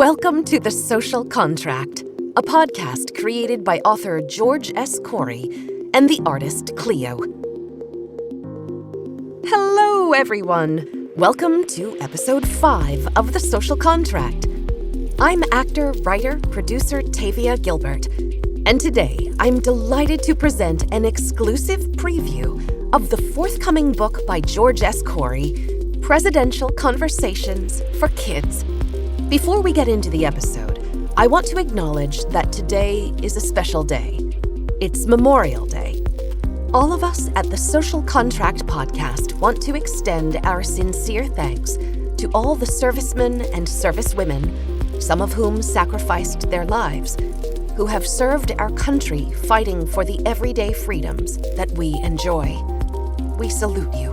Welcome to The Social Contract, a podcast created by author George S. Corey and the artist CLEO. Hello, everyone. Welcome to episode 5 of The Social Contract. I'm actor, writer, producer Tavia Gilbert, and today I'm delighted to present an exclusive preview of the forthcoming book by George S. Corey, Presidential Conversations for Kids. Before we get into the episode, I want to acknowledge that today is a special day. It's Memorial Day. All of us at the Social Contract podcast want to extend our sincere thanks to all the servicemen and servicewomen, some of whom sacrificed their lives, who have served our country fighting for the everyday freedoms that we enjoy. We salute you.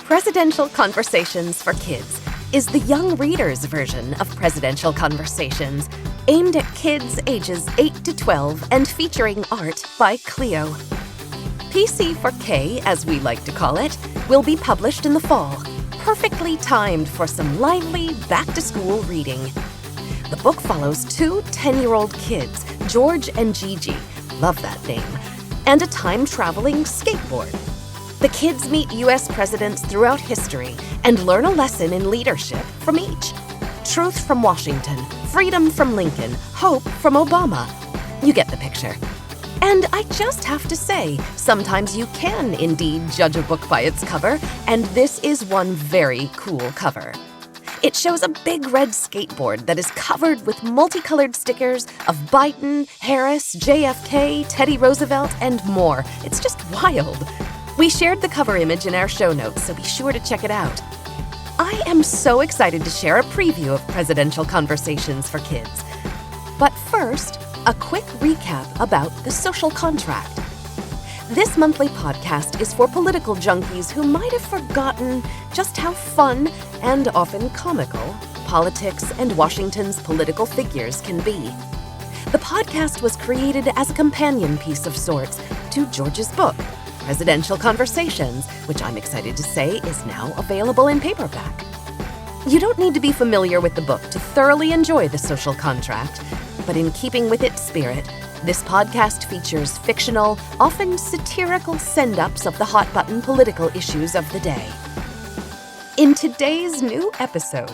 Presidential Conversations for Kids is the young reader's version of Presidential Conversations, aimed at kids ages 8 to 12 and featuring art by CLEO. PC for K, as we like to call it, will be published in the fall, perfectly timed for some lively back-to-school reading. The book follows two 10-year-old kids, George and GiGi, love that name, and a time-traveling skateboard. The kids meet U.S. presidents throughout history and learn a lesson in leadership from each. Truth from Washington, freedom from Lincoln, hope from Obama. You get the picture. And I just have to say, sometimes you can indeed judge a book by its cover, and this is one very cool cover. It shows a big red skateboard that is covered with multicolored stickers of Biden, Harris, JFK, Teddy Roosevelt, and more. It's just wild. We shared the cover image in our show notes, so be sure to check it out. I am so excited to share a preview of Presidential Conversations for Kids. But first, a quick recap about The Social Contract. This monthly podcast is for political junkies who might have forgotten just how fun and often comical politics and Washington's political figures can be. The podcast was created as a companion piece of sorts to George's book, Presidential Conversations, which I'm excited to say is now available in paperback. You don't need to be familiar with the book to thoroughly enjoy The Social Contract, but in keeping with its spirit, this podcast features fictional, often satirical send-ups of the hot-button political issues of the day. In today's new episode,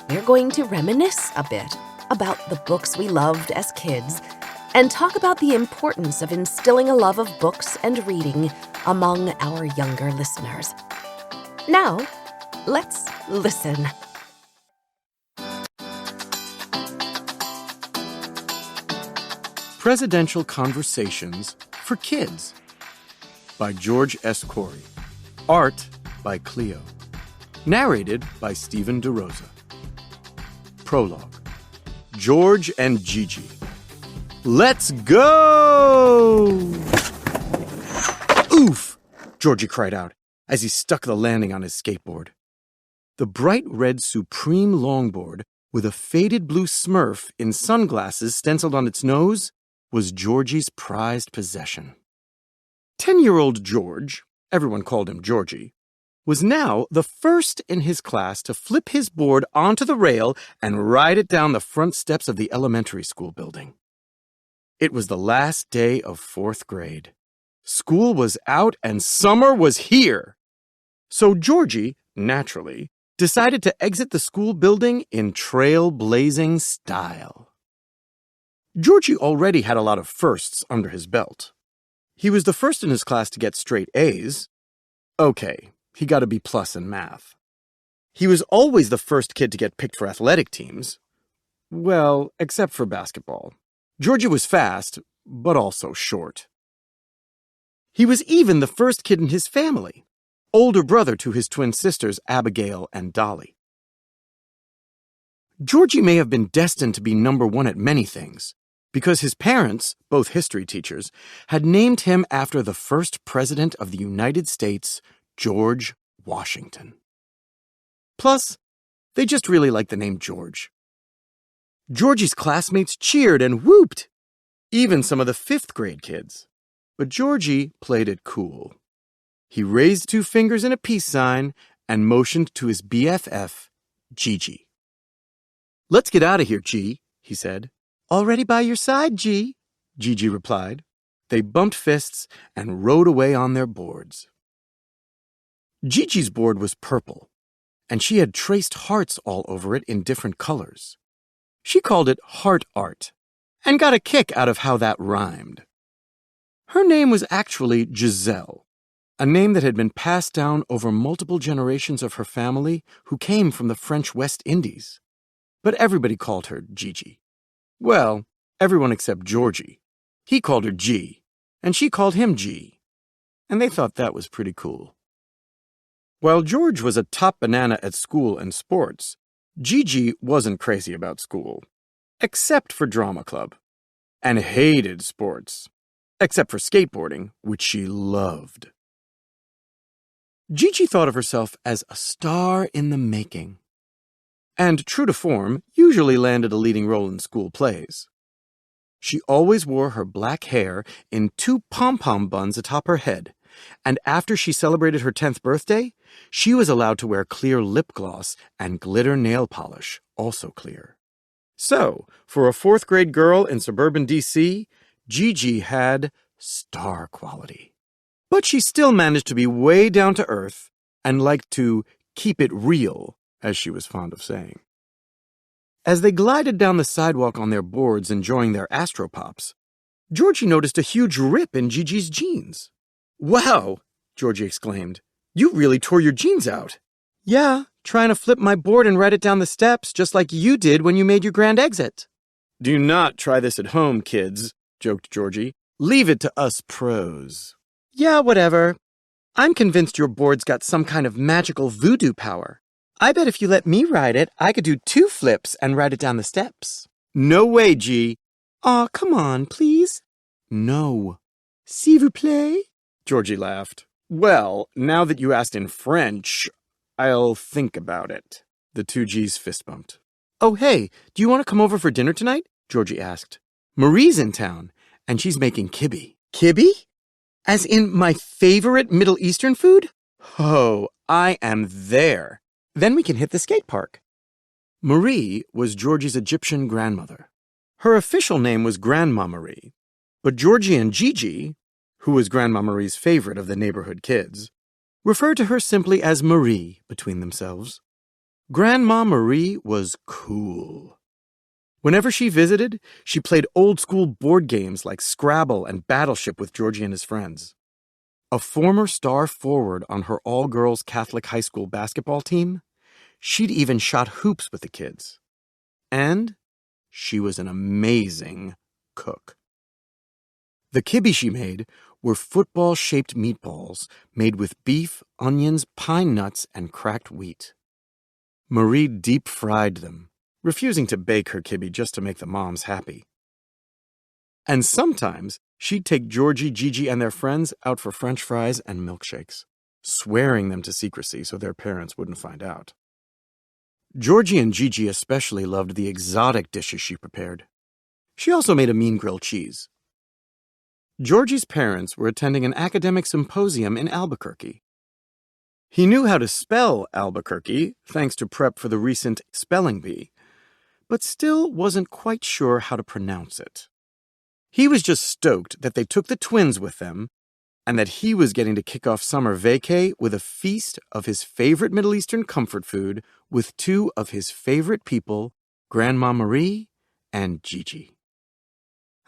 we're going to reminisce a bit about the books we loved as kids and talk about the importance of instilling a love of books and reading among our younger listeners. Now, let's listen. Presidential Conversations for Kids by George S. Corey. Art by CLEO. Narrated by Stephen DeRosa. Prologue. George and GiGi. Let's go! Oof! Georgie cried out as he stuck the landing on his skateboard. The bright red Supreme longboard with a faded blue Smurf in sunglasses stenciled on its nose was Georgie's prized possession. 10-year-old George, everyone called him Georgie, was now the first in his class to flip his board onto the rail and ride it down the front steps of the elementary school building. It was the last day of 4th grade. School was out and summer was here. So Georgie, naturally, decided to exit the school building in trailblazing style. Georgie already had a lot of firsts under his belt. He was the first in his class to get straight A's. Okay, he got a B+ in math. He was always the first kid to get picked for athletic teams. Well, except for basketball. Georgie was fast, but also short. He was even the first kid in his family, older brother to his twin sisters Abigail and Dolly. Georgie may have been destined to be number one at many things, because his parents, both history teachers, had named him after the first president of the United States, George Washington. Plus, they just really liked the name George. Georgie's classmates cheered and whooped, even some of the 5th grade kids. But Georgie played it cool. He raised 2 fingers in a peace sign and motioned to his BFF, GiGi. "Let's get out of here, G," he said. "Already by your side, G," GiGi replied. They bumped fists and rode away on their boards. GiGi's board was purple, and she had traced hearts all over it in different colors. She called it heart art, and got a kick out of how that rhymed. Her name was actually Giselle, a name that had been passed down over multiple generations of her family who came from the French West Indies. But everybody called her GiGi. Well, everyone except Georgie. He called her G, and she called him G, and they thought that was pretty cool. While George was a top banana at school and sports, GiGi wasn't crazy about school, except for drama club, and hated sports, except for skateboarding, which she loved. GiGi thought of herself as a star in the making, and true to form, usually landed a leading role in school plays. She always wore her black hair in 2 pom-pom buns atop her head, and after she celebrated her 10th birthday, she was allowed to wear clear lip gloss and glitter nail polish, also clear. So, for a 4th grade girl in suburban DC, GiGi had star quality. But she still managed to be way down to earth and liked to keep it real, as she was fond of saying. As they glided down the sidewalk on their boards enjoying their astropops, Georgie noticed a huge rip in GiGi's jeans. "Wow," Georgie exclaimed. "You really tore your jeans out." "Yeah, trying to flip my board and ride it down the steps, just like you did when you made your grand exit." "Do not try this at home, kids," joked Georgie. "Leave it to us pros." "Yeah, whatever. I'm convinced your board's got some kind of magical voodoo power. I bet if you let me ride it, I could do 2 flips and ride it down the steps." "No way, G." "Aw, come on, please." "No." "S'il vous plaît?" Georgie laughed. "Well, now that you asked in French, I'll think about it." The 2 G's fist bumped. "Oh, hey, do you want to come over for dinner tonight?" Georgie asked. "Marie's in town, and she's making kibbe." "Kibbe? As in my favorite Middle Eastern food?" "Oh, I am there. Then we can hit the skate park." Marie was Georgie's Egyptian grandmother. Her official name was Grandma Marie, but Georgie and GiGi, who was Grandma Marie's favorite of the neighborhood kids, referred to her simply as Marie between themselves. Grandma Marie was cool. Whenever she visited, she played old-school board games like Scrabble and Battleship with Georgie and his friends. A former star forward on her all-girls Catholic high school basketball team, she'd even shot hoops with the kids. And she was an amazing cook. The kibbe she made were football-shaped meatballs made with beef, onions, pine nuts, and cracked wheat. Marie deep-fried them, refusing to bake her kibbe just to make the moms happy. And sometimes she'd take Georgie, GiGi, and their friends out for French fries and milkshakes, swearing them to secrecy so their parents wouldn't find out. Georgie and GiGi especially loved the exotic dishes she prepared. She also made a mean grilled cheese. Georgie's parents were attending an academic symposium in Albuquerque. He knew how to spell Albuquerque, thanks to prep for the recent spelling bee, but still wasn't quite sure how to pronounce it. He was just stoked that they took the twins with them and that he was getting to kick off summer vacay with a feast of his favorite Middle Eastern comfort food with 2 of his favorite people, Grandma Marie and GiGi.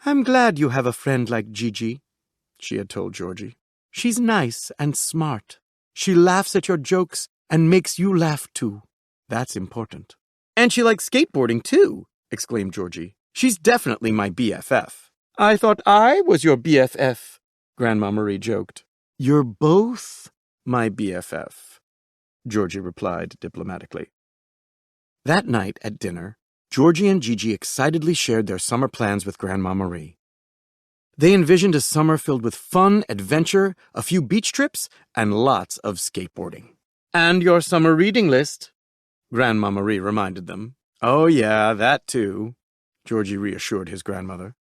"I'm glad you have a friend like GiGi," she had told Georgie. "She's nice and smart. She laughs at your jokes and makes you laugh too. That's important." "And she likes skateboarding too," exclaimed Georgie. "She's definitely my BFF." "I thought I was your BFF," Grandma Marie joked. "You're both my BFF," Georgie replied diplomatically. That night at dinner, Georgie and GiGi excitedly shared their summer plans with Grandma Marie. They envisioned a summer filled with fun, adventure, a few beach trips, and lots of skateboarding. "And your summer reading list," Grandma Marie reminded them. "Oh yeah, that too," Georgie reassured his grandmother.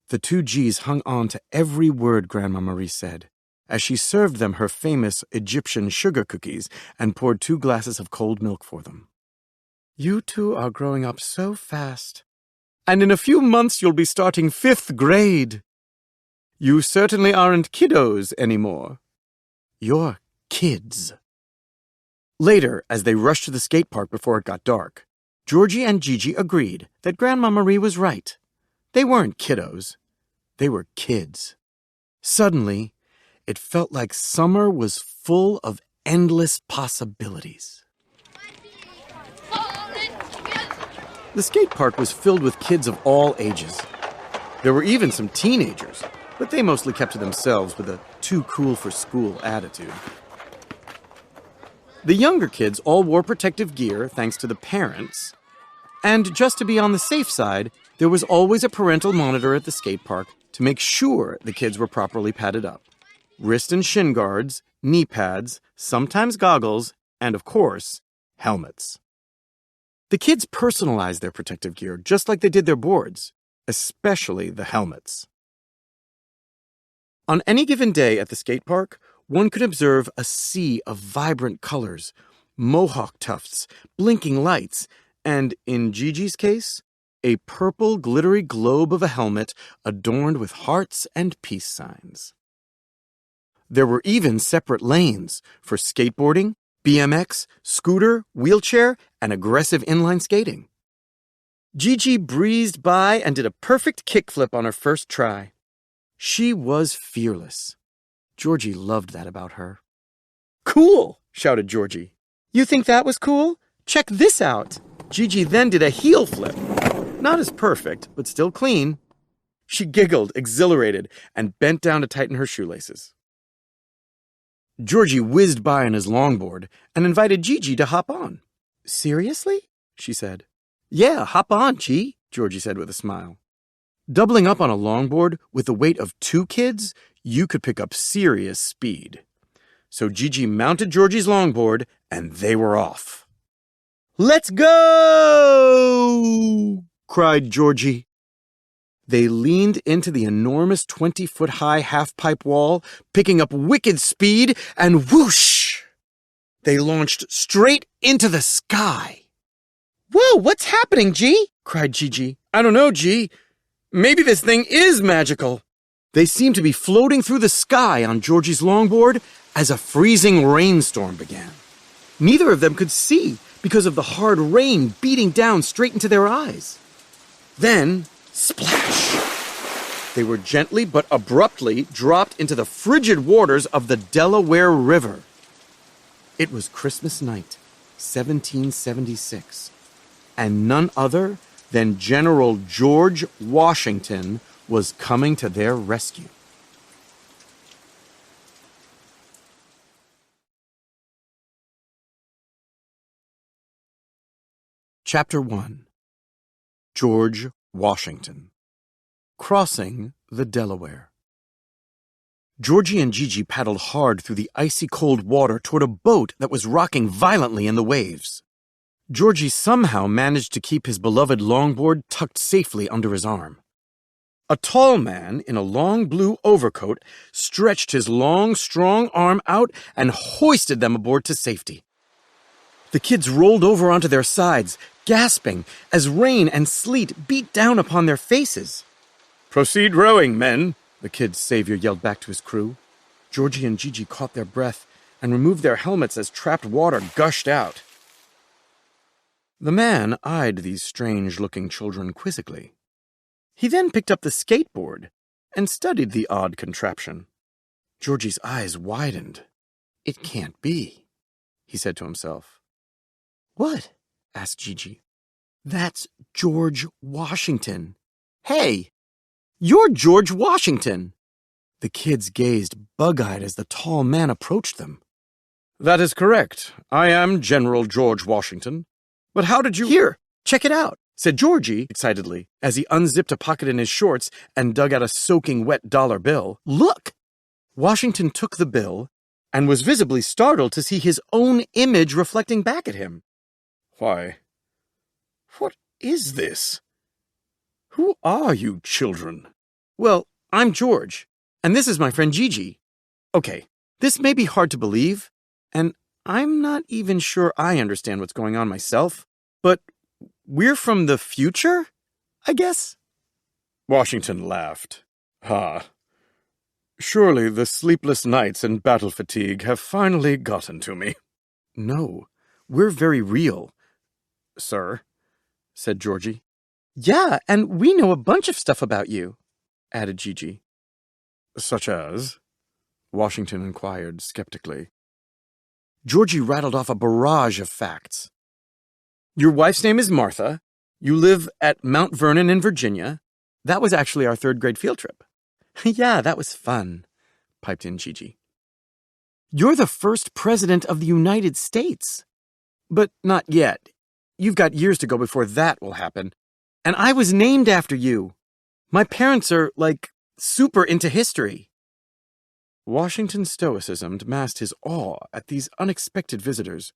The 2 G's hung on to every word Grandma Marie said, as she served them her famous Egyptian sugar cookies and poured 2 glasses of cold milk for them. "You two are growing up so fast. And in a few months you'll be starting 5th grade. You certainly aren't kiddos anymore. You're kids." Later, as they rushed to the skate park before it got dark, Georgie and Gigi agreed that Grandma Marie was right. They weren't kiddos. They were kids. Suddenly, it felt like summer was full of endless possibilities. The skate park was filled with kids of all ages. There were even some teenagers, but they mostly kept to themselves with a too-cool-for-school attitude. The younger kids all wore protective gear thanks to the parents, and just to be on the safe side, there was always a parental monitor at the skate park to make sure the kids were properly padded up. Wrist and shin guards, knee pads, sometimes goggles, and of course, helmets. The kids personalized their protective gear just like they did their boards, especially the helmets. On any given day at the skate park, one could observe a sea of vibrant colors, mohawk tufts, blinking lights, and, in Gigi's case, a purple glittery globe of a helmet adorned with hearts and peace signs. There were even separate lanes for skateboarding, BMX, scooter, wheelchair, and aggressive inline skating. Gigi breezed by and did a perfect kickflip on her first try. She was fearless. Georgie loved that about her. "Cool!" shouted Georgie. "You think that was cool? Check this out!" Gigi then did a heel flip. Not as perfect, but still clean. She giggled, exhilarated, and bent down to tighten her shoelaces. Georgie whizzed by on his longboard and invited Gigi to hop on. "Seriously?" she said. "Yeah, hop on, G," Georgie said with a smile. Doubling up on a longboard with the weight of 2 kids, you could pick up serious speed. So Gigi mounted Georgie's longboard, and they were off. "Let's go!" cried Georgie. They leaned into the enormous 20-foot-high half-pipe wall, picking up wicked speed, and whoosh! They launched straight into the sky. "Whoa, what's happening, G?" cried Gigi. "I don't know, G. Maybe this thing is magical." They seemed to be floating through the sky on Georgie's longboard as a freezing rainstorm began. Neither of them could see because of the hard rain beating down straight into their eyes. Then, splash! They were gently but abruptly dropped into the frigid waters of the Delaware River. It was Christmas night, 1776, and none other than General George Washington was coming to their rescue. Chapter 1. George Washington. Crossing the Delaware. Georgie and Gigi paddled hard through the icy cold water toward a boat that was rocking violently in the waves. Georgie somehow managed to keep his beloved longboard tucked safely under his arm. A tall man in a long blue overcoat stretched his long, strong arm out and hoisted them aboard to safety. The kids rolled over onto their sides, gasping as rain and sleet beat down upon their faces. "Proceed rowing, men," the kid's savior yelled back to his crew. Georgie and Gigi caught their breath and removed their helmets as trapped water gushed out. The man eyed these strange-looking children quizzically. He then picked up the skateboard and studied the odd contraption. Georgie's eyes widened. "It can't be," he said to himself. "What?" asked Gigi. "That's George Washington." "Hey, you're George Washington!" The kids gazed bug-eyed as the tall man approached them. "That is correct. I am General George Washington. But how did you—" "Here, check it out," said Georgie excitedly as he unzipped a pocket in his shorts and dug out a soaking wet dollar bill. "Look!" Washington took the bill and was visibly startled to see his own image reflecting back at him. "Why, what is this? Who are you children?" "Well, I'm George, and this is my friend Gigi. Okay, this may be hard to believe, and I'm not even sure I understand what's going on myself, but we're from the future, I guess? Washington laughed. Surely the sleepless nights and battle fatigue have finally gotten to me. No, we're very real, sir, said Georgie. Yeah, and we know a bunch of stuff about you, added GiGi. Such as? Washington inquired skeptically. Georgie rattled off a barrage of facts. Your wife's name is Martha. You live at Mount Vernon in Virginia. That was actually our third-grade field trip. Yeah, that was fun, piped in GiGi. You're the first president of the United States. But not yet. You've got years to go before that will happen. And I was named after you. My parents are, super into history. Washington's stoicism masked his awe at these unexpected visitors,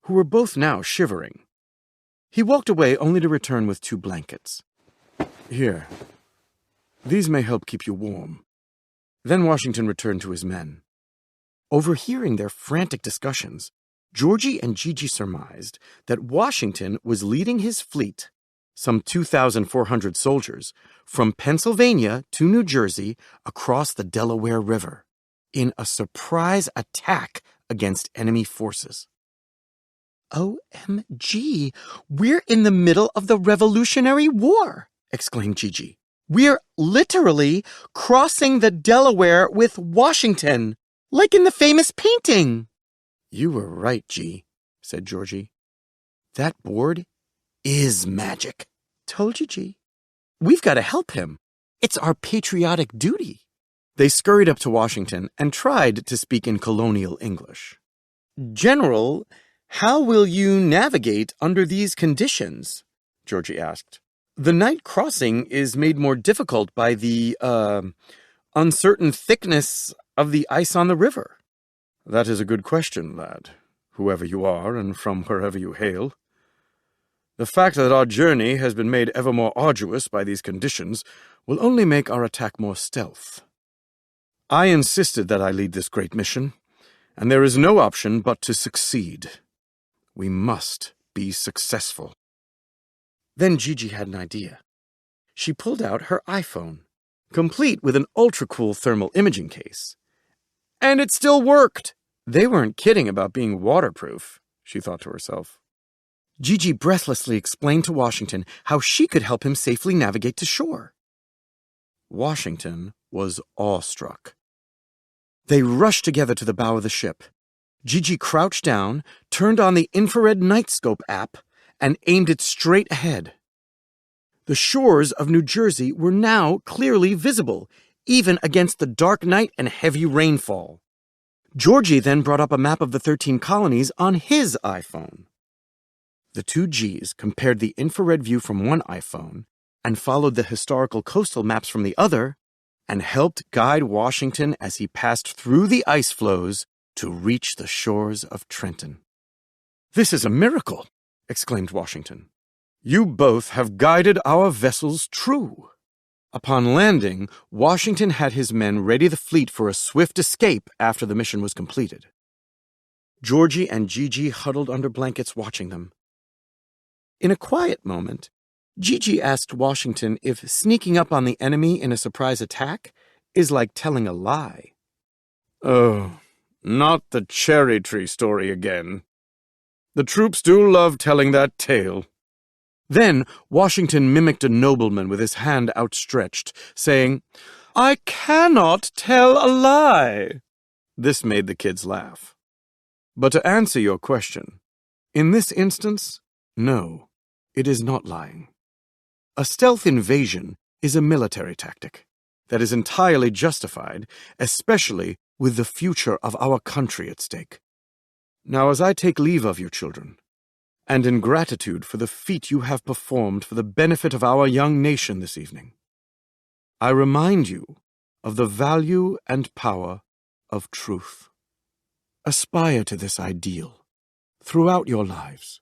who were both now shivering. He walked away only to return with 2 blankets. Here. These may help keep you warm. Then Washington returned to his men. Overhearing their frantic discussions, Georgie and GiGi surmised that Washington was leading his fleet, some 2,400 soldiers, from Pennsylvania to New Jersey across the Delaware River, in a surprise attack against enemy forces. OMG, we're in the middle of the Revolutionary War, exclaimed GiGi. We're literally crossing the Delaware with Washington, like in the famous painting. You were right, G, said Georgie. That board is magic. Told you, G. We've got to help him. It's our patriotic duty. They scurried up to Washington and tried to speak in colonial English. General, how will you navigate under these conditions? Georgie asked. The night crossing is made more difficult by the, uncertain thickness of the ice on the river. That is a good question, lad, whoever you are and from wherever you hail. The fact that our journey has been made ever more arduous by these conditions will only make our attack more stealth. I insisted that I lead this great mission, and there is no option but to succeed. We must be successful. Then GiGi had an idea. She pulled out her iPhone, complete with an ultra-cool thermal imaging case. And it still worked! They weren't kidding about being waterproof, she thought to herself. GiGi breathlessly explained to Washington how she could help him safely navigate to shore. Washington was awestruck. They rushed together to the bow of the ship. GiGi crouched down, turned on the infrared night scope app, and aimed it straight ahead. The shores of New Jersey were now clearly visible, even against the dark night and heavy rainfall. Georgie then brought up a map of the 13 colonies on his iPhone. The 2 Gs compared the infrared view from one iPhone and followed the historical coastal maps from the other, and helped guide Washington as he passed through the ice floes to reach the shores of Trenton. This is a miracle, exclaimed Washington. You both have guided our vessels true. Upon landing, Washington had his men ready the fleet for a swift escape after the mission was completed. Georgie and GiGi huddled under blankets watching them. In a quiet moment, GiGi asked Washington if sneaking up on the enemy in a surprise attack is like telling a lie. Oh, not the cherry tree story again. The troops do love telling that tale. Then Washington mimicked a nobleman with his hand outstretched, saying, I cannot tell a lie. This made the kids laugh. But to answer your question, in this instance, no, it is not lying. A stealth invasion is a military tactic that is entirely justified, especially with the future of our country at stake. Now, as I take leave of you, children, and in gratitude for the feat you have performed for the benefit of our young nation this evening, I remind you of the value and power of truth. Aspire to this ideal throughout your lives,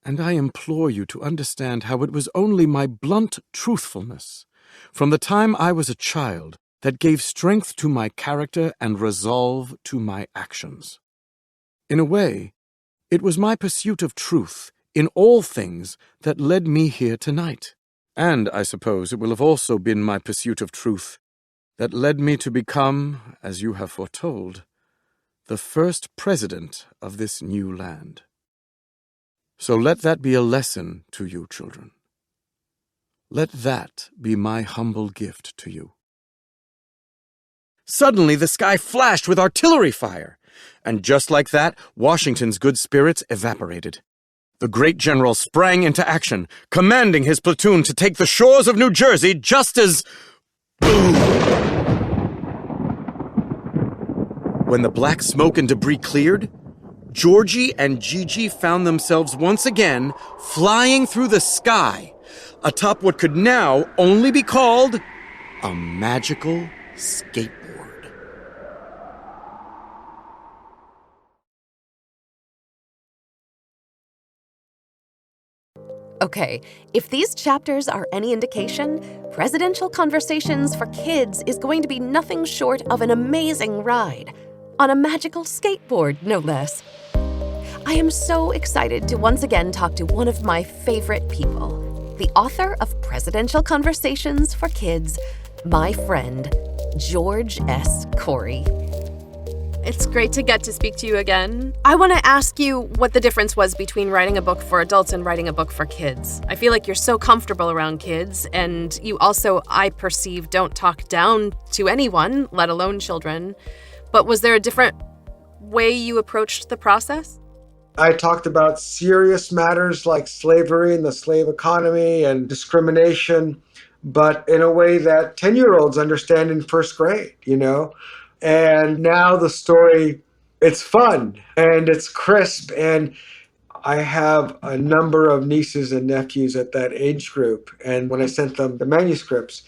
and I implore you to understand how it was only my blunt truthfulness, from the time I was a child, that gave strength to my character and resolve to my actions. In a way, it was my pursuit of truth in all things that led me here tonight. And I suppose it will have also been my pursuit of truth that led me to become, as you have foretold, the first president of this new land. So let that be a lesson to you, children. Let that be my humble gift to you. Suddenly the sky flashed with artillery fire, and just like that, Washington's good spirits evaporated. The great general sprang into action, commanding his platoon to take the shores of New Jersey just as... Boom! When the black smoke and debris cleared, Georgie and GiGi found themselves once again flying through the sky, atop what could now only be called a magical skateboard. Okay, if these chapters are any indication, Presidential Conversations for Kids is going to be nothing short of an amazing ride. On a magical skateboard, no less. I am so excited to once again talk to one of my favorite people, the author of Presidential Conversations for Kids, my friend, George S. Corey. It's great to get to speak to you again. I want to ask you what the difference was between writing a book for adults and writing a book for kids. I feel like you're so comfortable around kids, and you also, I perceive, don't talk down to anyone, let alone children. But was there a different way you approached the process? I talked about serious matters like slavery and the slave economy and discrimination, but in a way that 10-year-olds understand in first grade, you know? And now the story, it's fun and it's crisp. And I have a number of nieces and nephews at that age group. And when I sent them the manuscripts,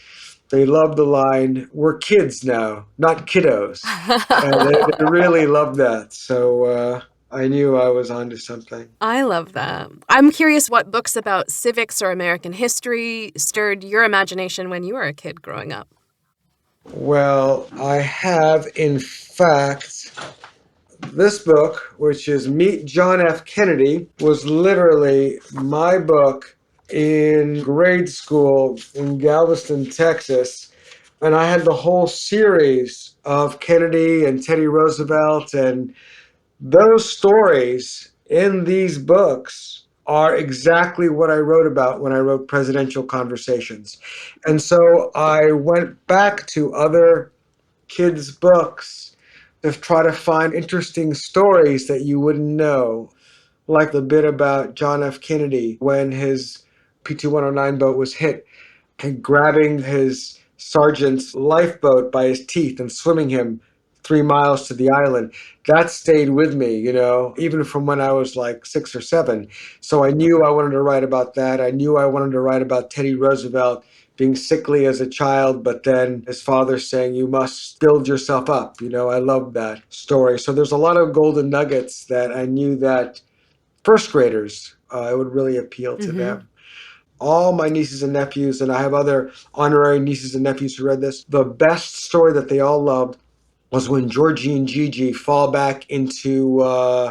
they loved the line, "We're kids now, not kiddos." And they really loved that. So I knew I was onto something. I love that. I'm curious what books about civics or American history stirred your imagination when you were a kid growing up. Well, I have, in fact, this book, which is Meet John F. Kennedy, was literally my book in grade school in Galveston, Texas. And I had the whole series of Kennedy and Teddy Roosevelt, and those stories in these books are exactly what I wrote about when I wrote Presidential Conversations. And so I went back to other kids' books to try to find interesting stories that you wouldn't know, like the bit about John F. Kennedy when his P-2109 boat was hit, and grabbing his sergeant's lifeboat by his teeth and swimming him 3 miles to the island. That stayed with me, you know, even from when I was like 6 or 7. So I knew I wanted to write about that. I knew I wanted to write about Teddy Roosevelt being sickly as a child, but then his father saying, "You must build yourself up." You know, I love that story. So there's a lot of golden nuggets that I knew that first graders, it would really appeal to them. All my nieces and nephews, and I have other honorary nieces and nephews who read this, the best story that they all loved was when Georgie and GiGi fall back into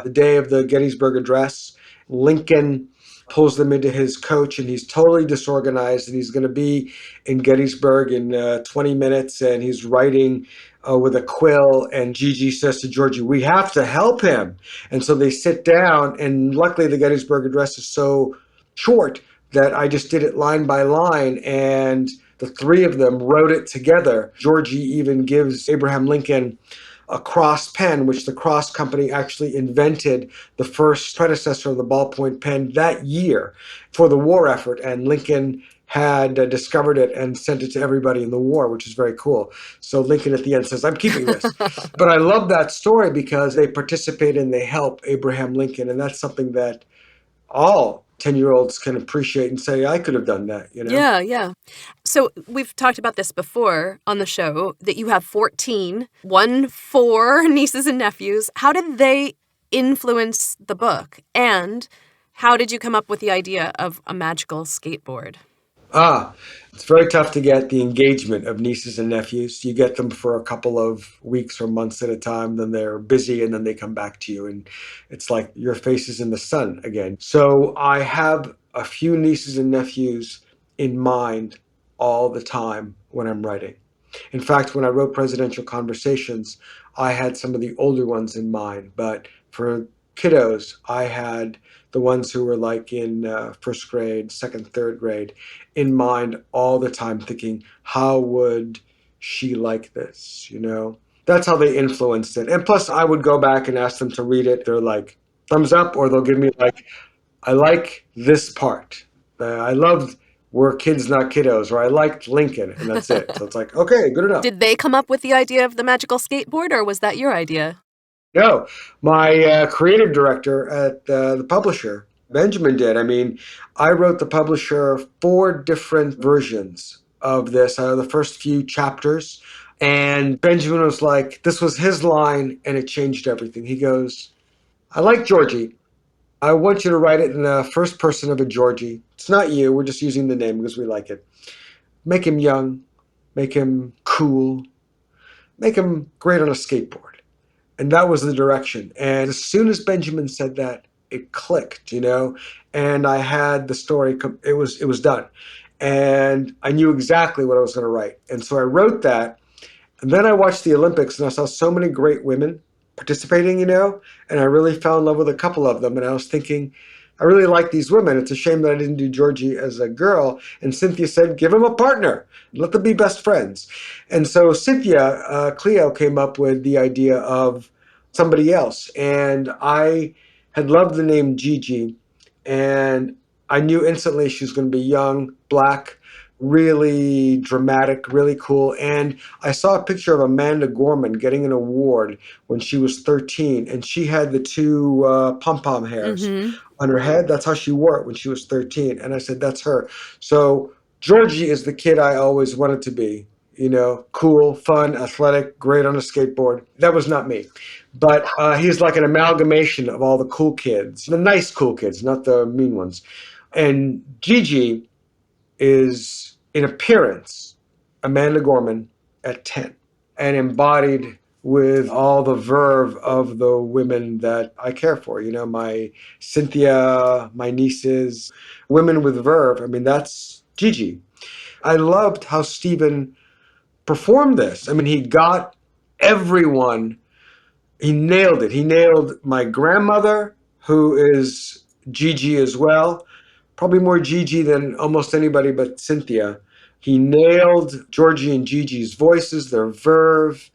the day of the Gettysburg Address. Lincoln pulls them into his coach, and he's totally disorganized, and he's going to be in Gettysburg in 20 minutes, and he's writing with a quill, and GiGi says to Georgie, "We have to help him." And so they sit down, and luckily the Gettysburg Address is so short that I just did it line by line, and the three of them wrote it together. Georgie even gives Abraham Lincoln a cross pen, which the Cross Company actually invented, the first predecessor of the ballpoint pen, that year for the war effort. And Lincoln had discovered it and sent it to everybody in the war, which is very cool. So Lincoln at the end says, "I'm keeping this." But I love that story because they participate and they help Abraham Lincoln. And that's something that all 10-year-olds can appreciate and say, "I could have done that," you know? Yeah. So we've talked about this before on the show, that you have 14, 4 nieces and nephews. How did they influence the book? And how did you come up with the idea of a magical skateboard? Ah, it's very tough to get the engagement of nieces and nephews. You get them for a couple of weeks or months at a time, then they're busy, and then they come back to you, and it's like your face is in the sun again. So I have a few nieces and nephews in mind all the time when I'm writing. In fact, when I wrote Presidential Conversations, I had some of the older ones in mind, but for kiddos, I had the ones who were like in first grade, second, third grade in mind all the time, thinking, how would she like this? You know, that's how they influenced it. And plus, I would go back and ask them to read it. They're like, thumbs up, or they'll give me like, I like this part. I loved We're Kids Not Kiddos, or I liked Lincoln, and that's it. So it's like, okay, good enough. Did they come up with the idea of the magical skateboard, or was that your idea? No, my creative director at the publisher, Benjamin, did. I mean, I wrote the publisher 4 different versions of this, the first few chapters. And Benjamin was like, this was his line, and it changed everything. He goes, I like Georgie. I want you to write it in the first person of a Georgie. It's not you. We're just using the name because we like it. Make him young. Make him cool. Make him great on a skateboard. And that was the direction. And as soon as Benjamin said that, it clicked, you know, and I had the story. It was done. And I knew exactly what I was going to write. And so I wrote that. And then I watched the Olympics and I saw so many great women participating, you know, and I really fell in love with a couple of them. And I was thinking, I really like these women. It's a shame that I didn't do Georgie as a girl. And Cynthia said, give him a partner. Let them be best friends. And so Cynthia, CLEO, came up with the idea of somebody else. And I had loved the name GiGi. And I knew instantly she was going to be young, black, really dramatic, really cool. And I saw a picture of Amanda Gorman getting an award when she was 13. And she had the 2 pom-pom hairs on her head. That's how she wore it when she was 13. And I said, that's her. So Georgie is the kid I always wanted to be. You know, cool, fun, athletic, great on a skateboard. That was not me. But he's like an amalgamation of all the cool kids, the nice cool kids, not the mean ones. And GiGi is, in appearance, Amanda Gorman at 10 and embodied with all the verve of the women that I care for. You know, my Cynthia, my nieces, women with verve. I mean, that's GiGi. I loved how Stephen performed this. I mean, he got everyone. He nailed it. He nailed my grandmother, who is GiGi as well. Probably more GiGi than almost anybody but Cynthia. He nailed Georgie and Gigi's voices, their verve.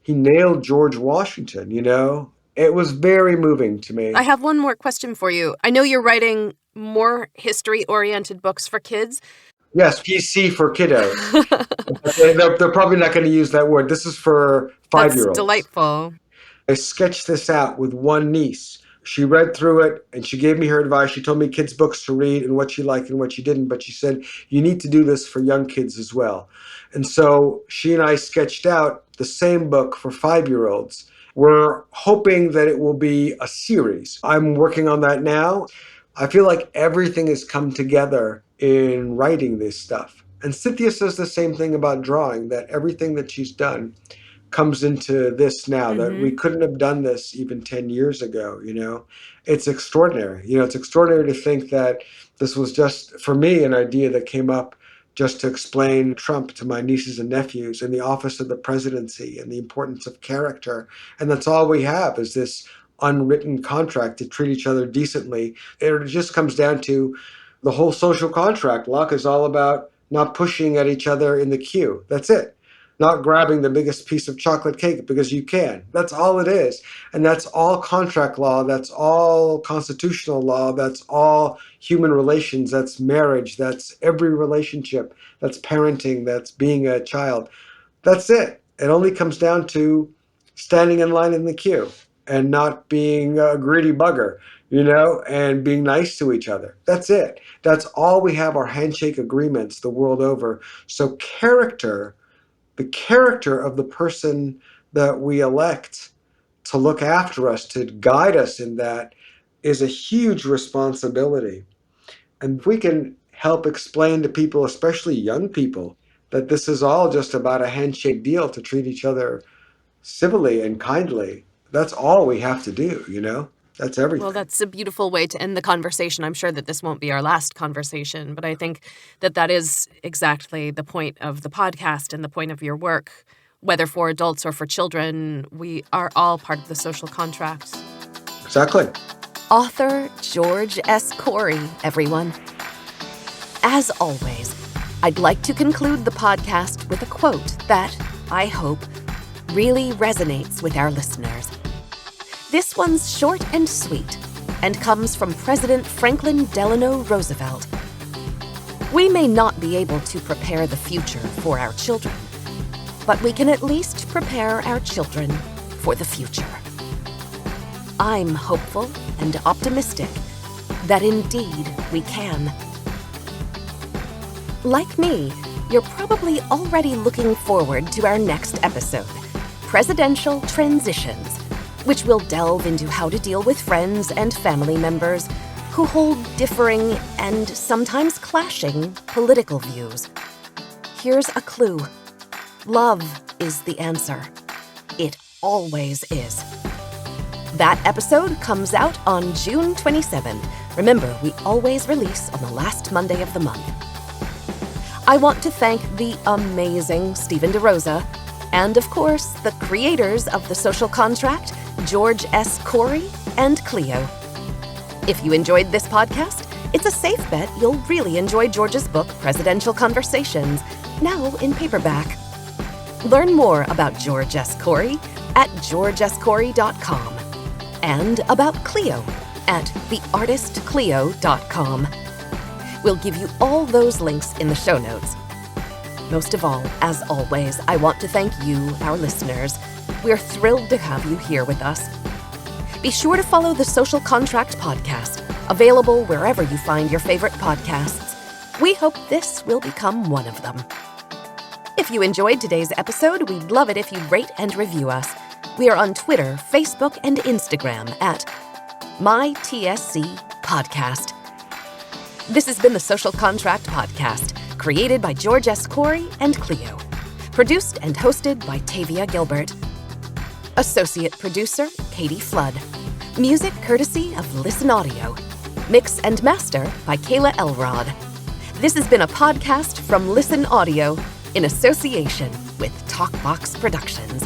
He nailed George Washington, you know? It was very moving to me. I have one more question for you. I know you're writing more history-oriented books for kids. Yes, PC for kiddos. They're probably not going to use that word. This is for 5-year-olds. That's delightful. I sketched this out with one niece. She read through it and she gave me her advice. She told me kids' books to read and what she liked and what she didn't. But she said, you need to do this for young kids as well. And so she and I sketched out the same book for 5-year-olds. We're hoping that it will be a series. I'm working on that now. I feel like everything has come together in writing this stuff. And Cynthia says the same thing about drawing, that everything that she's done comes into this now, that we couldn't have done this even 10 years ago, you know. It's extraordinary. You know, it's extraordinary to think that this was just, for me, an idea that came up just to explain Trump to my nieces and nephews and the office of the presidency and the importance of character. And that's all we have is this unwritten contract to treat each other decently. It just comes down to the whole social contract. Locke is all about not pushing at each other in the queue. That's it. Not grabbing the biggest piece of chocolate cake because you can. That's all it is. And that's all contract law. That's all constitutional law. That's all human relations. That's marriage. That's every relationship. That's parenting. That's being a child. That's it. It only comes down to standing in line in the queue and not being a greedy bugger, you know, and being nice to each other. That's it. That's all we have, our handshake agreements the world over. So character, the character of the person that we elect to look after us, to guide us in that, is a huge responsibility. And if we can help explain to people, especially young people, that this is all just about a handshake deal to treat each other civilly and kindly. That's all we have to do, That's everything. Well, that's a beautiful way to end the conversation. I'm sure that this won't be our last conversation, but I think that is exactly the point of the podcast and the point of your work. Whether for adults or for children, we are all part of the social contract. Exactly. Author George S. Corey, everyone. As always, I'd like to conclude the podcast with a quote that, I hope, really resonates with our listeners. This one's short and sweet and comes from President Franklin Delano Roosevelt. We may not be able to prepare the future for our children, but we can at least prepare our children for the future. I'm hopeful and optimistic that indeed we can. Like me, you're probably already looking forward to our next episode, Presidential Transitions, which will delve into how to deal with friends and family members who hold differing and sometimes clashing political views. Here's a clue. Love is the answer. It always is. That episode comes out on June 27th. Remember, we always release on the last Monday of the month. I want to thank the amazing Stephen DeRosa and, of course, the creators of The Social Contract, George S. Corey and CLEO. If you enjoyed this podcast, it's a safe bet you'll really enjoy George's book, Presidential Conversations, now in paperback. Learn more about George S. Corey at georgescorey.com and about CLEO at theartistcleo.com. We'll give you all those links in the show notes. Most of all, as always, I want to thank you, our listeners. We're thrilled to have you here with us. Be sure to follow the Social Contract Podcast, available wherever you find your favorite podcasts. We hope this will become one of them. If you enjoyed today's episode, we'd love it if you'd rate and review us. We are on Twitter, Facebook, and Instagram at MyTSC Podcast. This has been the Social Contract Podcast, created by George S. Corey and CLEO. Produced and hosted by Tavia Gilbert. Associate producer, Katie Flood. Music courtesy of Listen Audio. Mix and master by Kayla Elrod. This has been a podcast from Listen Audio in association with Talkbox Productions.